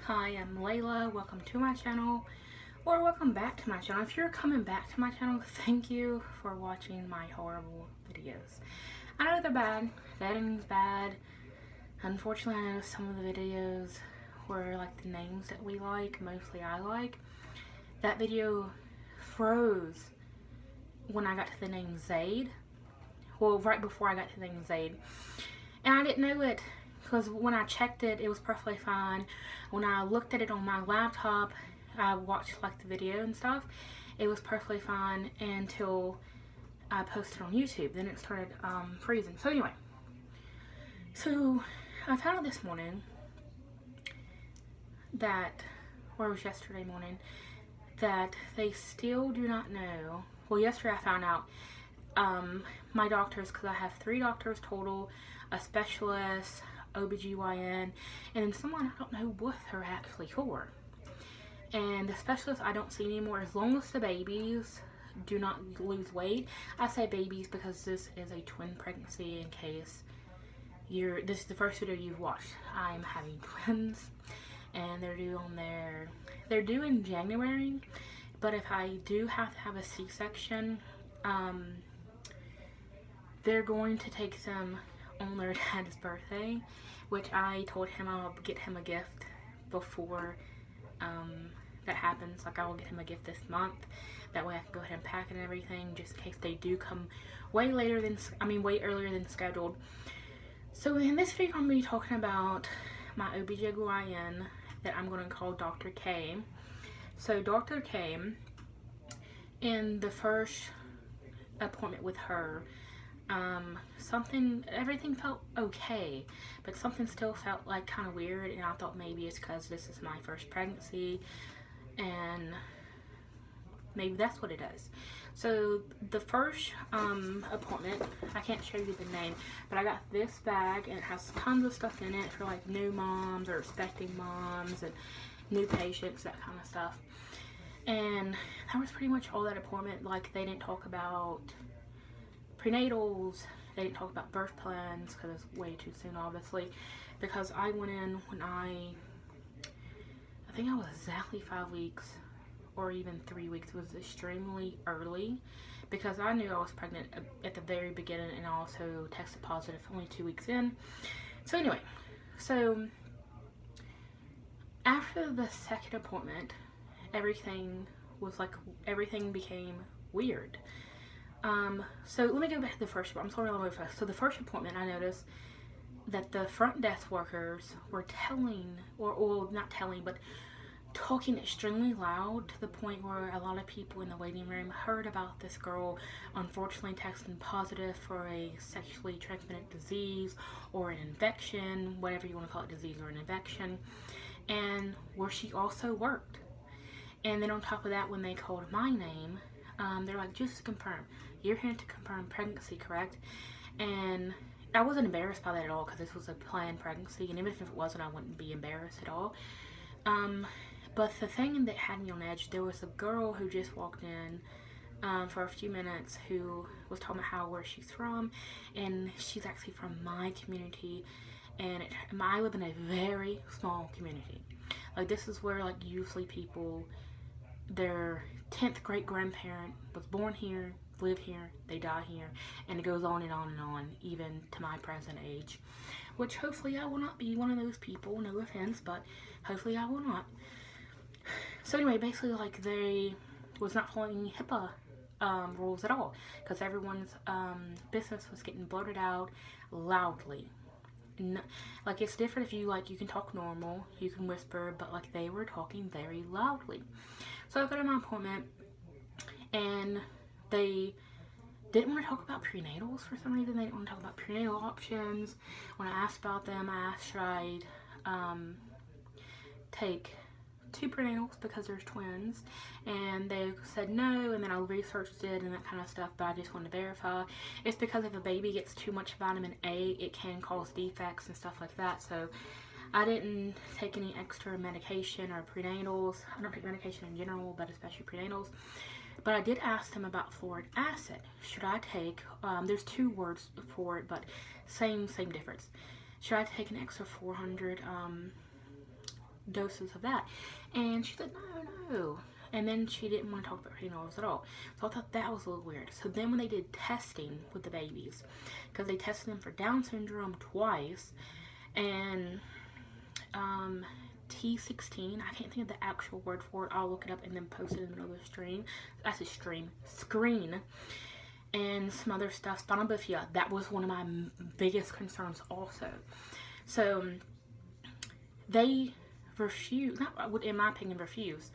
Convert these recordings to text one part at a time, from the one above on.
Hi, I'm Layla. Welcome to my channel, or welcome back to my channel. If you're coming back to my channel, thank you for watching my horrible videos. I know they're bad. The editing's bad. Unfortunately, I know some of the videos were like the names that we like, mostly I like. That video froze when I got to the name Zaid. Well, right before I got to the name Zaid. And I didn't know it, because when I checked it, it was perfectly fine. When I looked at it on my laptop, I watched like the video and stuff, it was perfectly fine until I posted on YouTube. Then it started freezing. So anyway, so I found out this morning that, or it was yesterday morning, that they still do not know. Well, yesterday I found out my doctors, because I have 3 doctors total, a specialist, OBGYN, and then someone I don't know what they're actually for. And the specialist I don't see anymore, as long as the babies do not lose weight. I say babies because this is a twin pregnancy, in case this is the first video you've watched. I'm having twins, and they're due in January, but if I do have to have a C-section, they're going to take them on their dad's birthday, which I told him I'll get him a gift before that happens. Like, I will get him a gift this month. That way I can go ahead and pack it and everything, just in case they do come way earlier than scheduled. So in this video, I'm going to be talking about my OBGYN that I'm going to call Dr. K. So Dr. K, in the first appointment with her, everything felt okay, but something still felt like kind of weird, and I thought maybe it's because this is my first pregnancy, and maybe that's what it is. So the first appointment, I can't show you the name, but I got this bag, and it has tons of stuff in it for like new moms or expecting moms and new patients, that kind of stuff. And that was pretty much all that appointment. Like, they didn't talk about prenatals, they didn't talk about birth plans, because it's way too soon, obviously, because I went in when I think I was exactly 5 weeks, or even 3 weeks. It was extremely early, because I knew I was pregnant at the very beginning, and I also tested positive only 2 weeks in. So anyway, so after the second appointment, everything became weird. So let me go back to the first one. I'm sorry, I'm really fast. So the first appointment, I noticed that the front desk workers were talking extremely loud, to the point where a lot of people in the waiting room heard about this girl unfortunately testing positive for a sexually transmitted disease, or an infection, whatever you want to call it, disease or an infection, and where she also worked. And then on top of that, when they called my name, they're like, just to confirm, you're here to confirm pregnancy, correct? And I wasn't embarrassed by that at all, because this was a planned pregnancy, and even if it wasn't, I wouldn't be embarrassed at all. But the thing that had me on edge, there was a girl who just walked in for a few minutes, who was talking about where she's from, and she's actually from my community, and I live in a very small community. Like, this is where, like, usually people, their 10th great grandparent was born here, live here, they die here, and it goes on and on and on, even to my present age, which hopefully I will not be one of those people, no offense, but hopefully I will not. So anyway, basically, like, they was not following HIPAA rules at all, because everyone's business was getting blurted out loudly. Like, it's different if you can talk normal, you can whisper, but like, they were talking very loudly. So I go to my appointment, and they didn't want to talk about prenatals for some reason. They didn't want to talk about prenatal options. When I asked about them, I asked should I take 2 prenatals because there's twins, and they said no, and then I researched it and that kind of stuff, but I just wanted to verify. It's because if a baby gets too much vitamin A, it can cause defects and stuff like that. So I didn't take any extra medication or prenatals. I don't take medication in general, but especially prenatals. But I did ask them about folate acid. Should I take, there's 2 words for it, but same difference. Should I take an extra 400 doses of that. And she said, no. And then she didn't want to talk about prenatals at all. So I thought that was a little weird. So then when they did testing with the babies, because they tested them for Down syndrome twice, and T16, I can't think of the actual word for it. I'll look it up and then post it in the middle of the screen. That's a screen. And some other stuff. Spinal bifida, that was one of my biggest concerns also. So they refuse, not in my opinion refuse,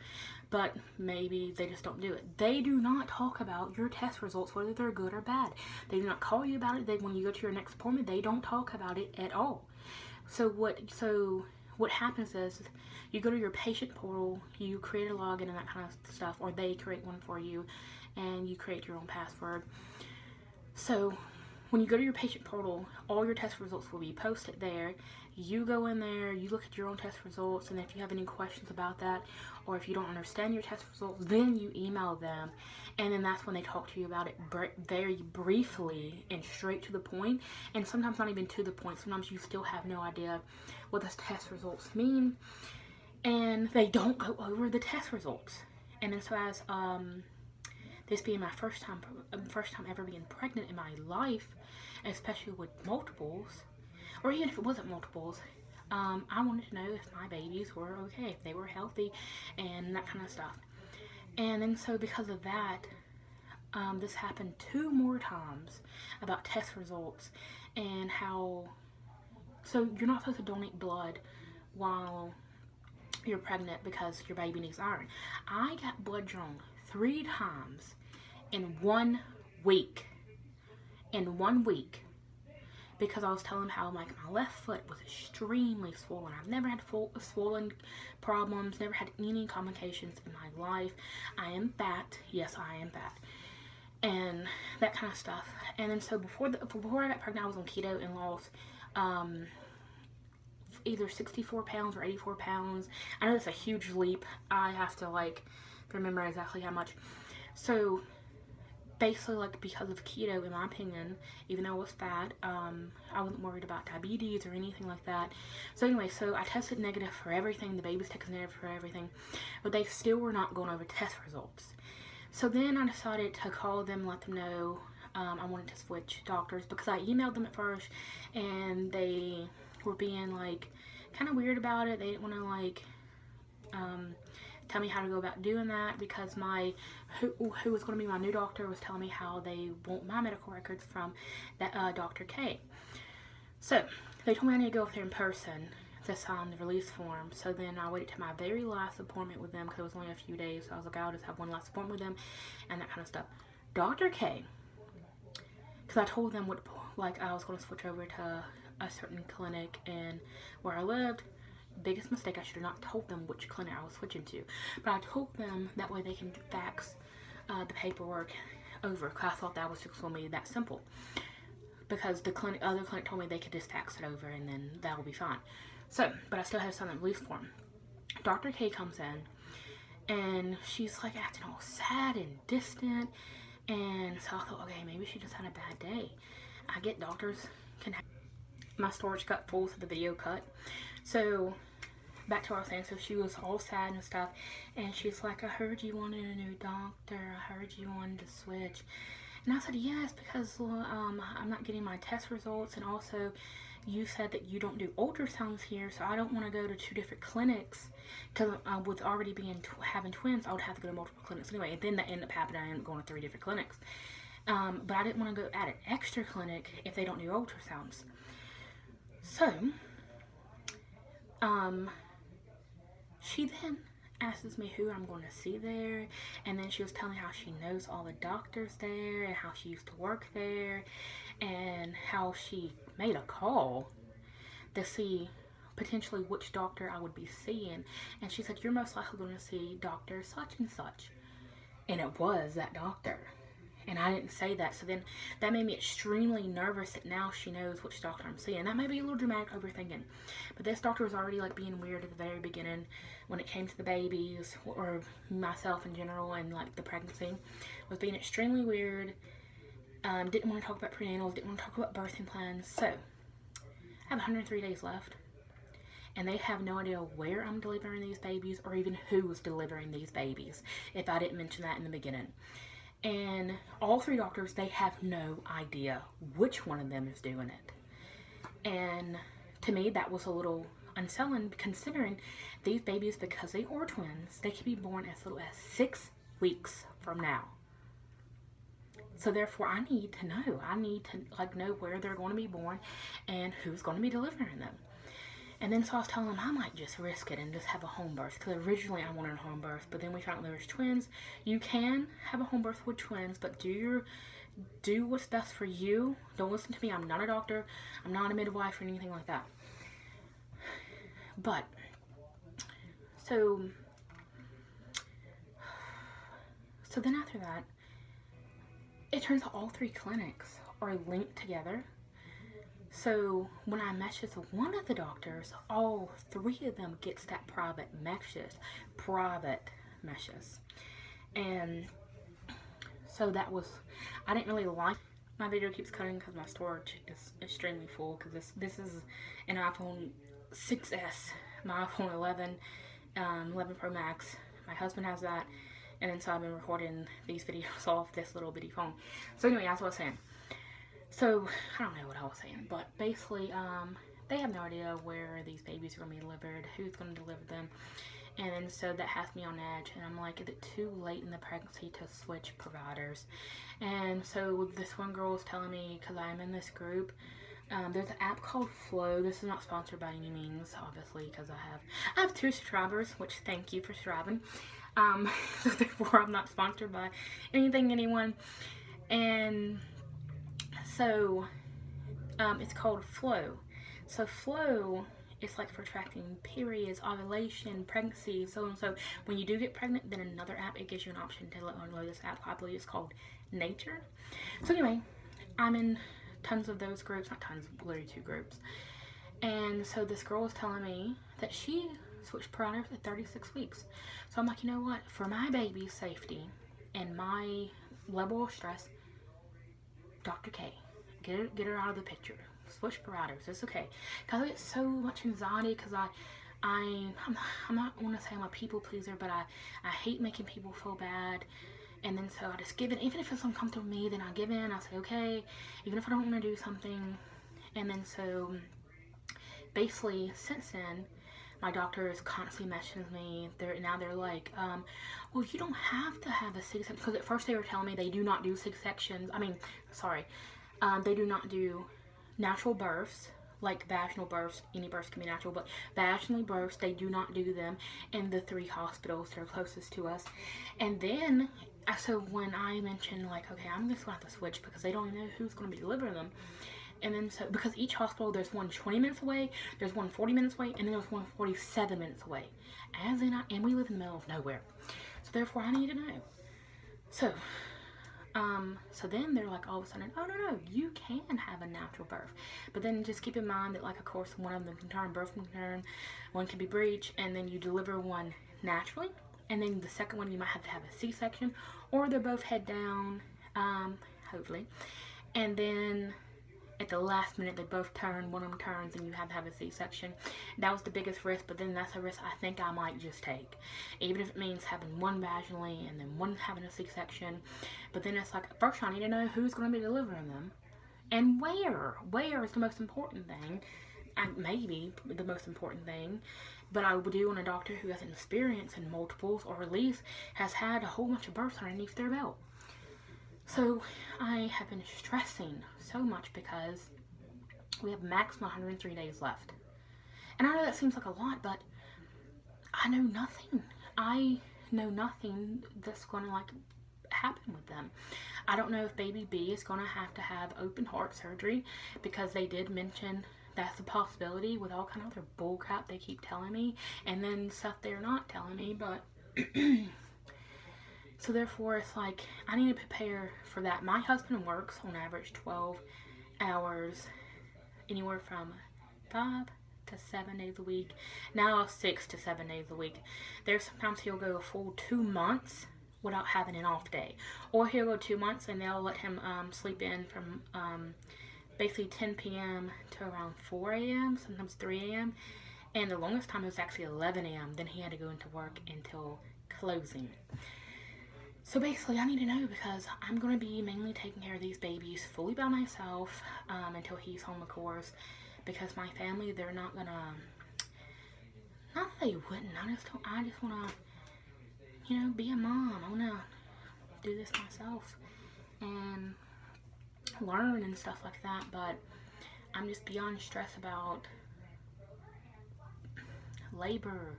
but maybe they just don't do it. They do not talk about your test results, whether they're good or bad. They do not call you about it. When you go to your next appointment, they don't talk about it at all. So what happens is you go to your patient portal, you create a login and that kind of stuff, or they create one for you and you create your own password. So when you go to your patient portal, all your test results will be posted there. You go in there, you look at your own test results, and if you have any questions about that, or if you don't understand your test results, then you email them, and then that's when they talk to you about it very briefly and straight to the point, and sometimes not even to the point. Sometimes you still have no idea what the test results mean, and they don't go over the test results. And then so as this being my first time ever being pregnant in my life, especially with multiples, or even if it wasn't multiples, I wanted to know if my babies were okay, if they were healthy, and that kind of stuff. And then so because of that, this happened 2 more times about test results and how, so you're not supposed to donate blood while you're pregnant because your baby needs iron. I got blood drawn 3 times in 1 week. Because I was telling them how like my left foot was extremely swollen. I've never had swollen problems, never had any complications in my life. I am fat. Yes, I am fat. And that kind of stuff. And then so before I got pregnant, I was on keto and lost either 64 pounds or 84 pounds. I know that's a huge leap. I have to like remember exactly how much. So basically, like, because of keto, in my opinion, even though I was fat, I wasn't worried about diabetes or anything like that. So anyway, so I tested negative for everything. The babies tested negative for everything, but they still were not going over test results. So then I decided to call them, let them know I wanted to switch doctors, because I emailed them at first and they were being like kind of weird about it. They didn't want to like tell me how to go about doing that, because who was going to be my new doctor was telling me how they want my medical records from that Dr. K. So they told me I need to go up there in person to sign the release form. So then I waited to my very last appointment with them, because it was only a few days. So I was like, I'll just have one last appointment with them and that kind of stuff. Dr. K, because I told them I was going to switch over to a certain clinic in where I lived. Biggest mistake, I should have not told them which clinic I was switching to, but I told them that way they can fax the paperwork over, because I thought that was just going to be that simple, because the other clinic told me they could just fax it over and then that will be fine. So, but I still have to sign the release form. Dr. K comes in and she's like acting all sad and distant, and so I thought, okay, maybe she just had a bad day. I get doctors can have, my storage got full, so the video cut. So back to what I was saying, so she was all sad and stuff, and she's like, I heard you wanted a new doctor, I heard you wanted to switch. And I said, yes, because I'm not getting my test results, and also you said that you don't do ultrasounds here, so I don't want to go to 2 different clinics, because with already having twins, I would have to go to multiple clinics anyway. And then that ended up happening, I ended up going to 3 different clinics. But I didn't want to go at an extra clinic if they don't do ultrasounds. So she then asks me who I'm going to see there, and then she was telling me how she knows all the doctors there, and how she used to work there, and how she made a call to see potentially which doctor I would be seeing, and she said, you're most likely going to see Dr. such and such, and it was that doctor. And I didn't say that, so then that made me extremely nervous that now she knows which doctor I'm seeing. That may be a little dramatic overthinking, but this doctor was already like being weird at the very beginning when it came to the babies, or myself in general, and like the pregnancy was being extremely weird. Didn't want to talk about prenatals, didn't want to talk about birthing plans. So I have 103 days left, and they have no idea where I'm delivering these babies or even who's delivering these babies, if I didn't mention that in the beginning. And all 3 doctors, they have no idea which one of them is doing it. And to me, that was a little unsettling, considering these babies, because they are twins, they could be born as little as 6 weeks from now. So therefore, I need to know. I need to know where they're going to be born and who's going to be delivering them. And then so I was telling them I might just risk it and just have a home birth, because originally I wanted a home birth, but then we found there was twins. You can have a home birth with twins, but do what's best for you. Don't listen to me. I'm not a doctor. I'm not a midwife or anything like that. But so then after that, it turns out all 3 clinics are linked together. So when I messaged one of the doctors, all 3 of them gets that private meshes. And so that was, I didn't really like, my video keeps cutting because my storage is extremely full, because this is an iPhone 6S, my iPhone 11 Pro Max. My husband has that, and then so I've been recording these videos off this little bitty phone. So anyway, that's what I was saying. So, I don't know what I was saying, but basically, they have no idea where these babies are going to be delivered, who's going to deliver them, and then so that has me on edge, and I'm like, is it too late in the pregnancy to switch providers? And so this one girl was telling me, because I'm in this group, there's an app called Flow. This is not sponsored by any means, obviously, because I have 2 subscribers, which thank you for subscribing. So therefore, I'm not sponsored by anyone, and so it's called Flow. So Flow is like for tracking periods, ovulation, pregnancy, so and so. When you do get pregnant, then another app, it gives you an option to download this app. I believe it's called Nature. So anyway, I'm in tons of those groups, not tons, literally 2 groups. And so this girl was telling me that she switched providers at 36 weeks. So I'm like, you know what? For my baby's safety and my level of stress, Dr. K, get her out of the picture. Switch providers. It's okay. Because I get so much anxiety, because I'm not want to say I'm a people pleaser, but I hate making people feel bad. And then so I just give in. Even if it's uncomfortable with me, then I give in. I say, okay, even if I don't want to do something. And then so basically since then, my doctor is constantly messaging me. They're like, well, you don't have to have a C-section. Because at first they were telling me they do not do C-sections. They do not do natural births, like vaginal births. Any births can be natural, but vaginal births, they do not do them in the 3 hospitals that are closest to us. And then, so when I mentioned, like, okay, I'm just going to have to switch because they don't even know who's going to be delivering them. And then so, because each hospital, there's one 20 minutes away, there's one 40 minutes away, and then there's one 47 minutes away. And we live in the middle of nowhere. So therefore, I need to know. So, so then they're like, all of a sudden, oh, no, you can have a natural birth. But then just keep in mind that, like, of course, one of them can turn, birth can turn, one can be breech, and then you deliver one naturally. And then the second one, you might have to have a C-section, or they're both head down, hopefully. And then at the last minute, they both turn, one of them turns, and you have to have a C-section. That was the biggest risk, but then that's a risk I think I might just take. Even if it means having one vaginally and then one having a C-section. But then it's like, first I need to know who's going to be delivering them. And where. Where is the most important thing. Maybe the most important thing. But I would do on a doctor who has an experience in multiples, or at least has had a whole bunch of births underneath their belt. So I have been stressing so much because we have maximum 103 days left. And I know that seems like a lot, but I know nothing. I know nothing that's going to happen with them. I don't know if baby B is going to have open heart surgery, because they did mention that's a possibility with all kind of other bull crap they keep telling me, and then stuff they're not telling me, but so therefore it's like I need to prepare for that. My husband works on average 12 hours, anywhere from 5 to 7 days a week, now 6 to 7 days a week. There's sometimes he'll go a full 2 months without having an off day, or he'll go 2 months and they'll let him sleep in from basically 10 p.m. to around 4 a.m., sometimes 3 a.m. And the longest time it was actually 11 a.m. Then he had to go into work until closing. So basically, I need to know because I'm going to be mainly taking care of these babies fully by myself until he's home, of course. Because my family, they're not going to, not that they wouldn't, I just want to, you know, be a mom. I want to do this myself and learn and stuff like that. But I'm just beyond stressed about labor.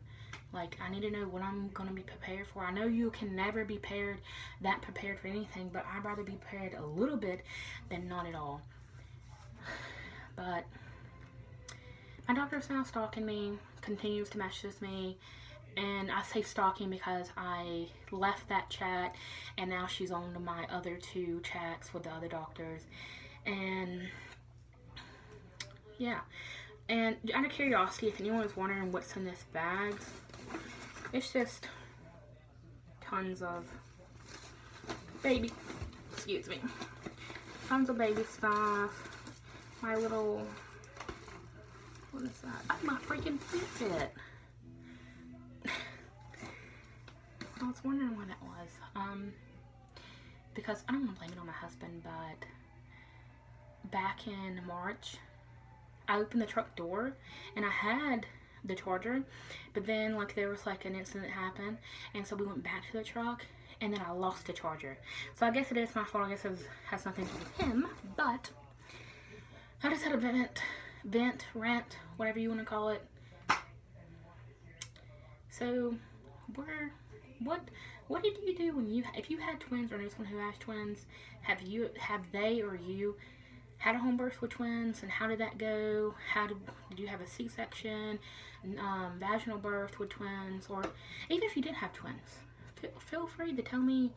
Like, I need to know what I'm going to be prepared for. I know you can never be prepared for anything, but I'd rather be prepared a little bit than not at all. But my doctor's now stalking me, continues to message me, and I say stalking because I left that chat, and now she's on to my other 2 chats with the other doctors, and yeah. And out of curiosity, if anyone is wondering what's in this bag, it's just tons of baby, tons of baby stuff. My little, what is that? Oh, my freaking Fitbit. I was wondering what that was. Because I don't want to blame it on my husband, but back in March, I opened the truck door and I had the charger, but then like there was like an incident happened, and so we went back to the truck and then I lost the charger. So I guess it is my fault. I guess it has nothing to do with him, but I just had a rant, whatever you want to call it. So what did you do when if you had twins, or know someone who has twins, have they or you had a home birth with twins, and how did that go? Did you have a C-section, vaginal birth with twins, or even if you did have twins, feel free to tell me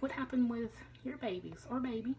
what happened with your babies or baby.